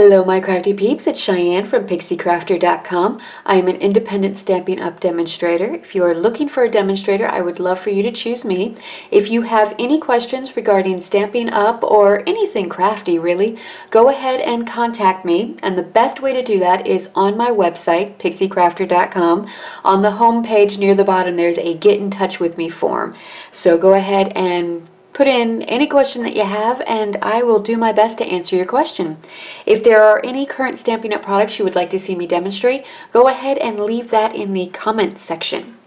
Hello my crafty peeps, it's Cheyenne from PixieCrafter.com. I am an independent Stampin' Up! Demonstrator. If you are looking for a demonstrator, I would love for you to choose me. If you have any questions regarding Stampin' Up! Or anything crafty really, go ahead and contact me. And the best way to do that is on my website, PixieCrafter.com. On the home page near the bottom, there's a Get in Touch with Me form. So go ahead and put in any question that you have and I will do my best to answer your question. If there are any current Stampin' Up! Products you would like to see me demonstrate, go ahead and leave that in the comments section.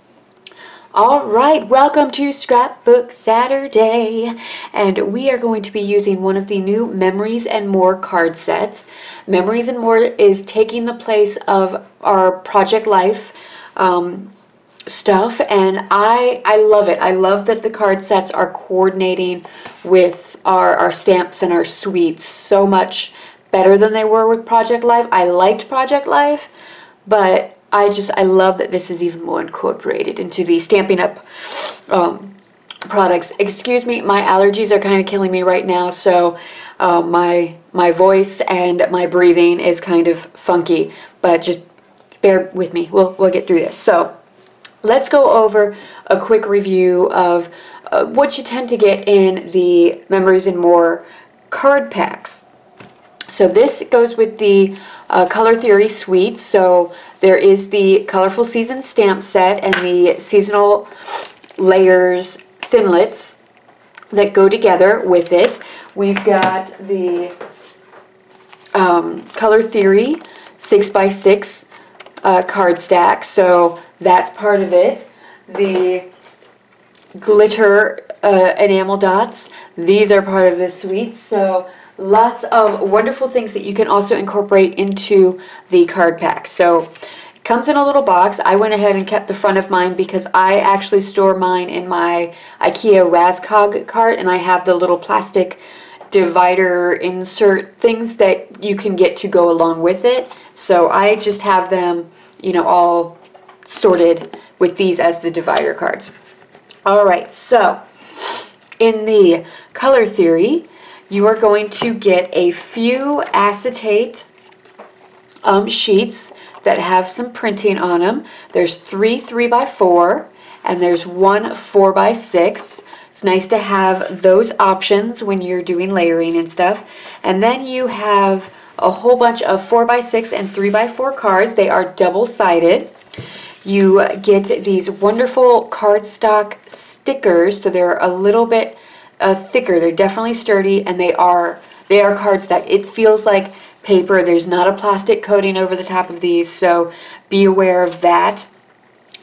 Alright, welcome to Scrapbook Saturday, and we are going to be using one of the new Memories and More card sets. Memories and More is taking the place of our Project Life stuff, and I love it. I love that the card sets are coordinating with our stamps and our suites so much better than they were with Project Life. I liked Project Life, but I love that this is even more incorporated into the Stampin' Up! Products. Excuse me, my allergies are kind of killing me right now, so my voice and my breathing is kind of funky, but just bear with me. We'll get through this. So let's go over a quick review of what you tend to get in the Memories and More card packs. So this goes with the Color Theory suite. So there is the Colorful Season stamp set and the Seasonal Layers Thinlits that go together with it. We've got the Color Theory 6x6 card stack, so that's part of it. The glitter enamel dots, these are part of this suite, so lots of wonderful things that you can also incorporate into the card pack. So it comes in a little box. I went ahead and kept the front of mine because I actually store mine in my IKEA Raskog cart, and I have the little plastic divider insert things that you can get to go along with it. So I just have them, you know, all sorted with these as the divider cards. Alright, so in the Color Theory, you are going to get a few acetate sheets that have some printing on them. There's 3 3x4 and there's 1 4x6. It's nice to have those options when you're doing layering and stuff. And then you have a whole bunch of 4x6 and 3x4 cards. They are double-sided. You get these wonderful cardstock stickers, so they're a little bit thicker. They're definitely sturdy, and they are cardstock. It feels like paper. There's not a plastic coating over the top of these, so be aware of that.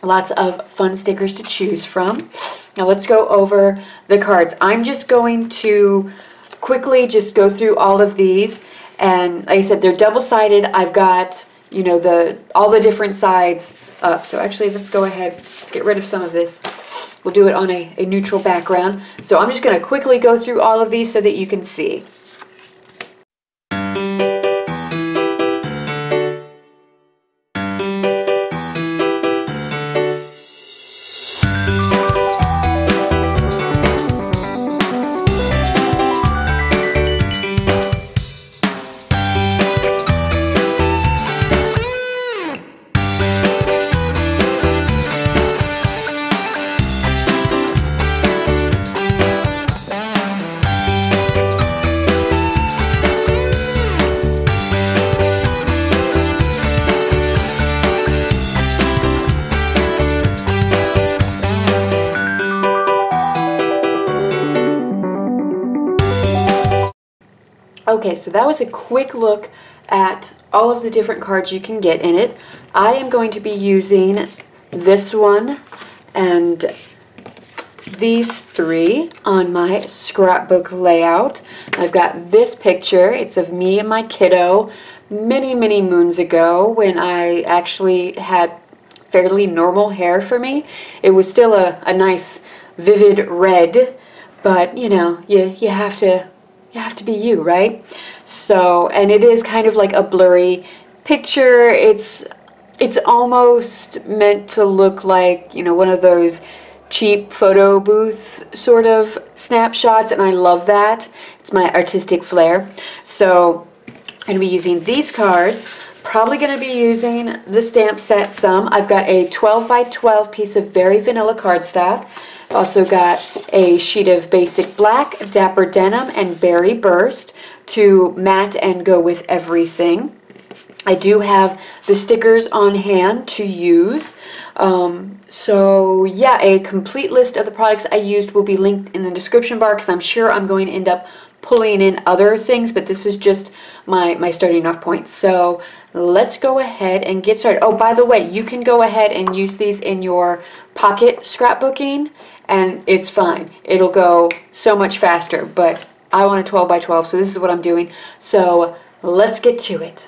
Lots of fun stickers to choose from. Now let's go over the cards. I'm just going to quickly just go through all of these, and like I said, they're double-sided. I've got, you know, all the different sides up. So actually, let's go ahead. Let's get rid of some of this. We'll do it on a neutral background. So I'm just going to quickly go through all of these so that you can see. Okay, so that was a quick look at all of the different cards you can get in it. I am going to be using this one and these 3 on my scrapbook layout. I've got this picture. It's of me and my kiddo many, many moons ago when I actually had fairly normal hair for me. It was still a nice vivid red, but you know, you have to be you, right? So, and it is kind of like a blurry picture. It's almost meant to look like, you know, one of those cheap photo booth sort of snapshots, and I love that. It's my artistic flair. So going to be using these cards. Probably going to be using the stamp set some. I've got a 12 by 12 piece of very vanilla cardstock. I've also got a sheet of basic black, Dapper Denim, and Berry Burst to mat and go with everything. I do have the stickers on hand to use. So yeah, a complete list of the products I used will be linked in the description bar, because I'm sure I'm going to end up pulling in other things, but this is just my starting off point. So let's go ahead and get started. Oh, by the way, you can go ahead and use these in your pocket scrapbooking, and it's fine. It'll go so much faster, but I want a 12 by 12, so this is what I'm doing. So let's get to it.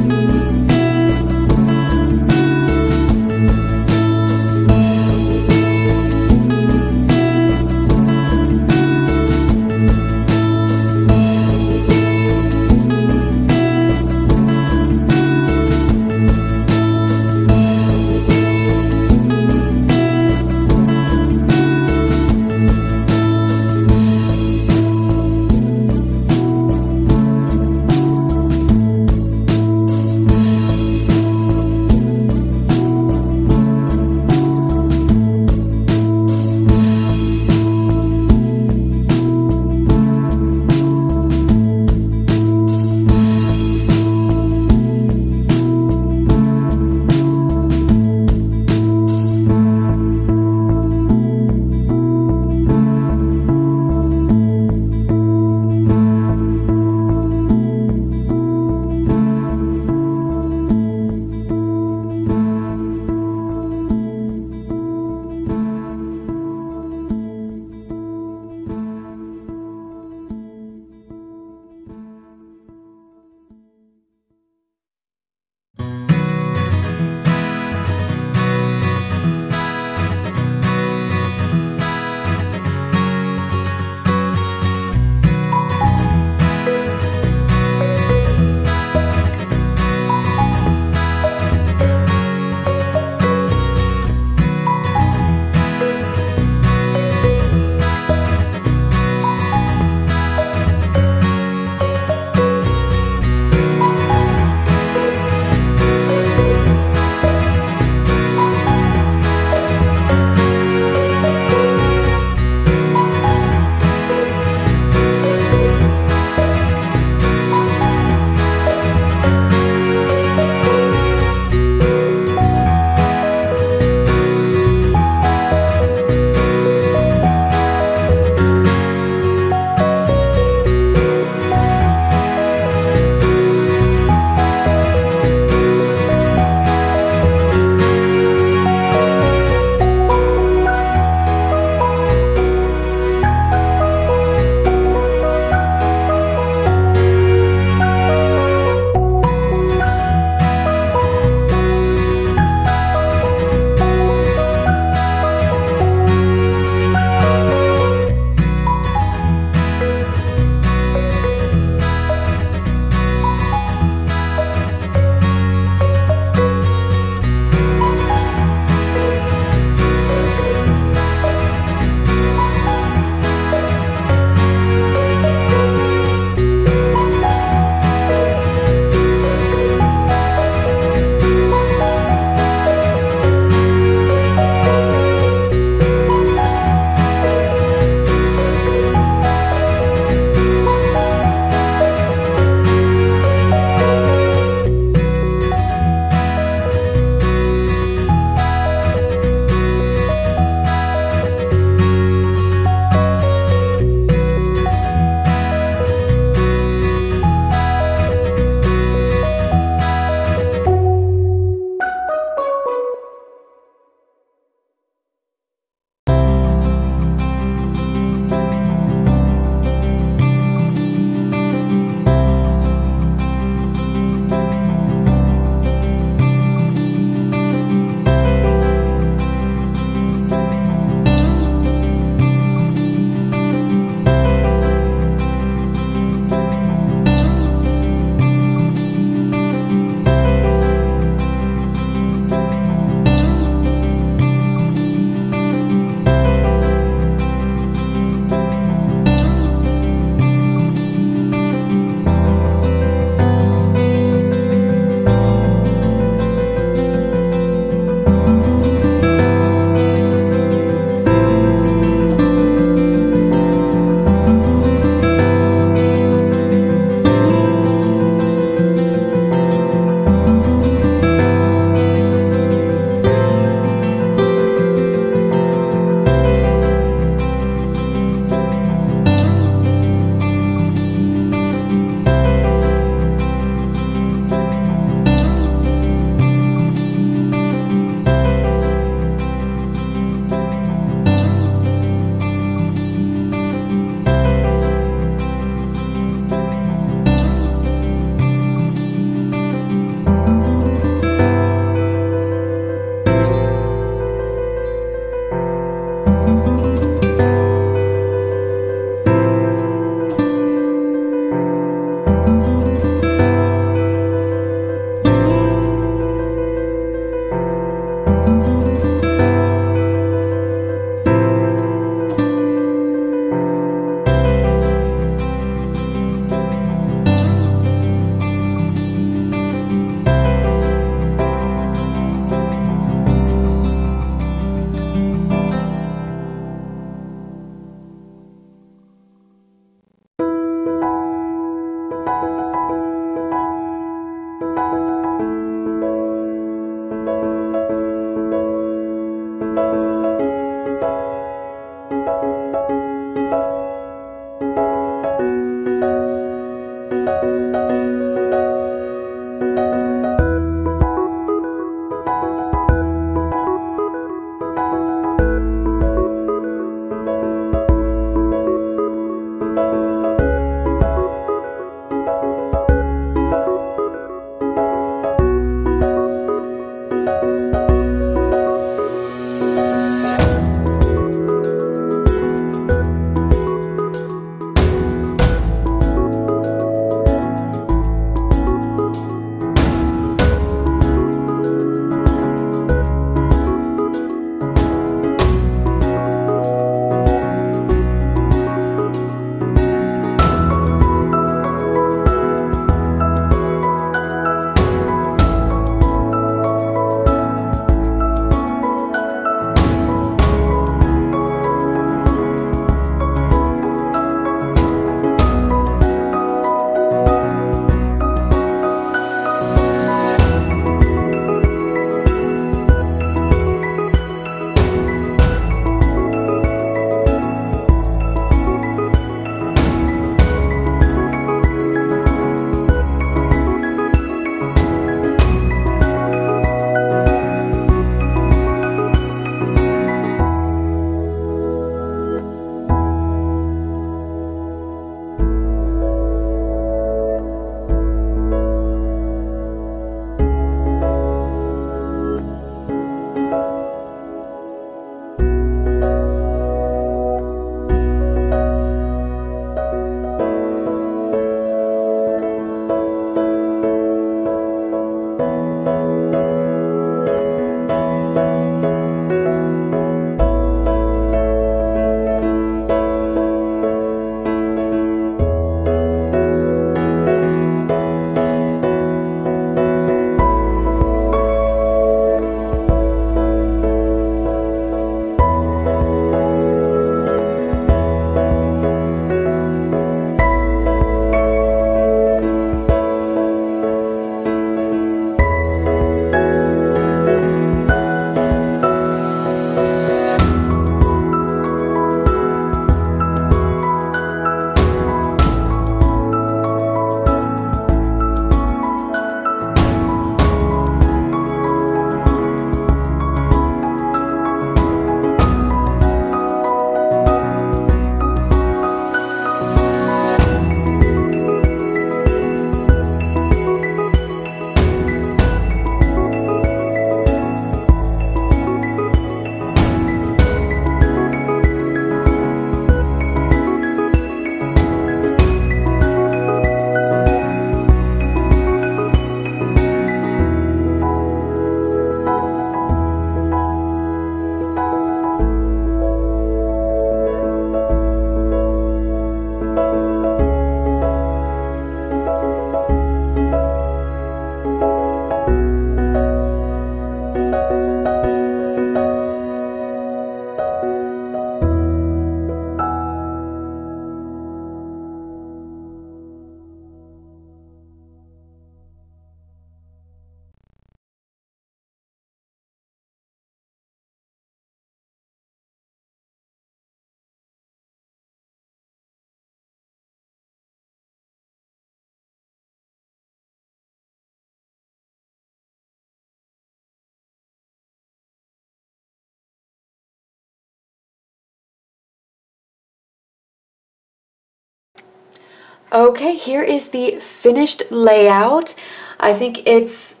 Okay, here is the finished layout. I think it's,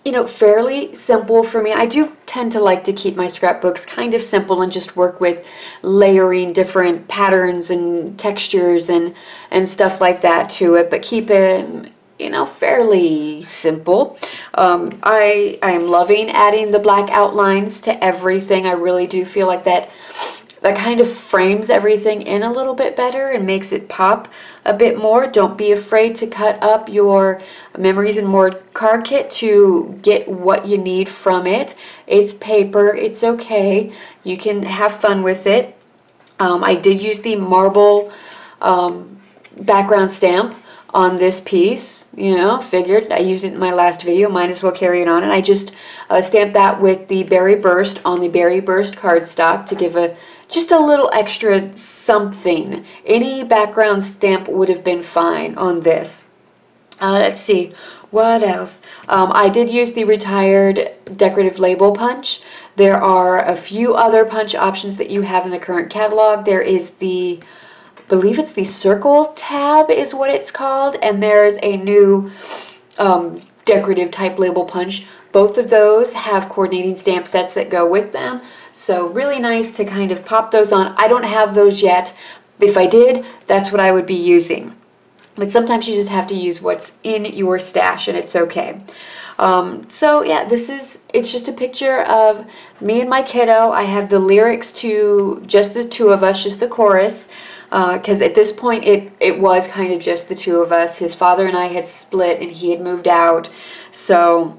you know, fairly simple for me. I do tend to like to keep my scrapbooks kind of simple and just work with layering different patterns and textures and stuff like that to it, but keep it, you know, fairly simple. I am loving adding the black outlines to everything. I really do feel like that kind of frames everything in a little bit better and makes it pop a bit more. Don't be afraid to cut up your Memories and More card kit to get what you need from it. It's paper, it's okay. You can have fun with it. I did use the marble background stamp on this piece, you know, figured I used it in my last video, might as well carry it on. And I just stamped that with the Berry Burst on the Berry Burst cardstock to give just a little extra something. Any background stamp would have been fine on this. Let's see, what else? I did use the retired decorative label punch. There are a few other punch options that you have in the current catalog. There is the, I believe it's the circle tab is what it's called, and there's a new decorative type label punch. Both of those have coordinating stamp sets that go with them. So really nice to kind of pop those on. I don't have those yet. If I did, that's what I would be using. But sometimes you just have to use what's in your stash and it's okay. So yeah, it's just a picture of me and my kiddo. I have the lyrics to just the two of us, just the chorus. Because at this point it was kind of just the two of us. His father and I had split and he had moved out. So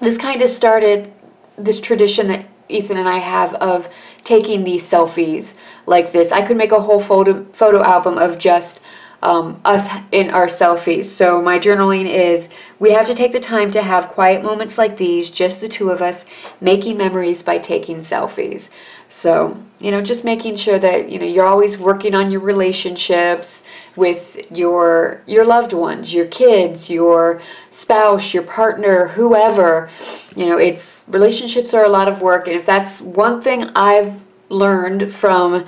this kind of started this tradition that Ethan and I have of taking these selfies like this. I could make a whole photo album of just us in our selfies. So my journaling is, we have to take the time to have quiet moments like these, just the two of us, making memories by taking selfies. So, you know, just making sure that, you know, you're always working on your relationships with your loved ones, your kids, your spouse, your partner, whoever. You know, relationships are a lot of work, and if that's one thing I've learned from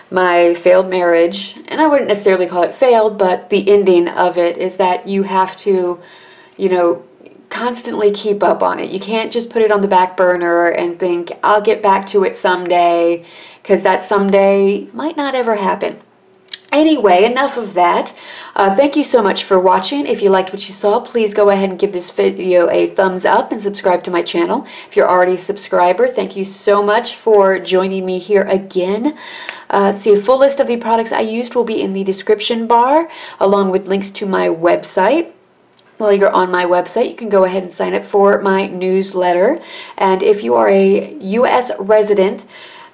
my failed marriage, and I wouldn't necessarily call it failed, but the ending of it is that you have to, you know, constantly keep up on it. You can't just put it on the back burner and think, I'll get back to it someday, because that someday might not ever happen. Anyway, enough of that. Thank you so much for watching. If you liked what you saw, please go ahead and give this video a thumbs up and subscribe to my channel. If you're already a subscriber, thank you so much for joining me here again. See, a full list of the products I used will be in the description bar, along with links to my website. While you're on my website, you can go ahead and sign up for my newsletter. And if you are a U.S. resident,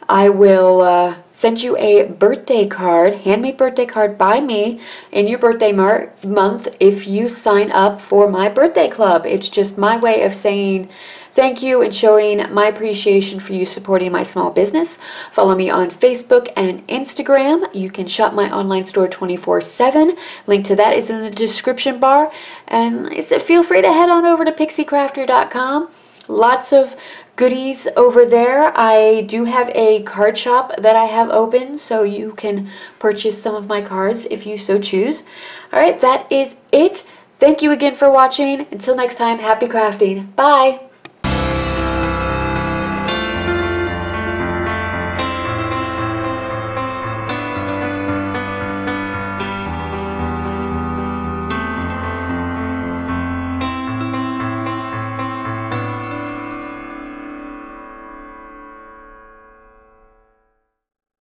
I will send you a birthday card, handmade birthday card by me in your birthday month if you sign up for my birthday club. It's just my way of saying thank you and showing my appreciation for you supporting my small business. Follow me on Facebook and Instagram. You can shop my online store 24/7. Link to that is in the description bar. And feel free to head on over to pixiecrafter.com. Lots of goodies over there. I do have a card shop that I have open, so you can purchase some of my cards if you so choose. Alright, that is it. Thank you again for watching. Until next time, happy crafting. Bye!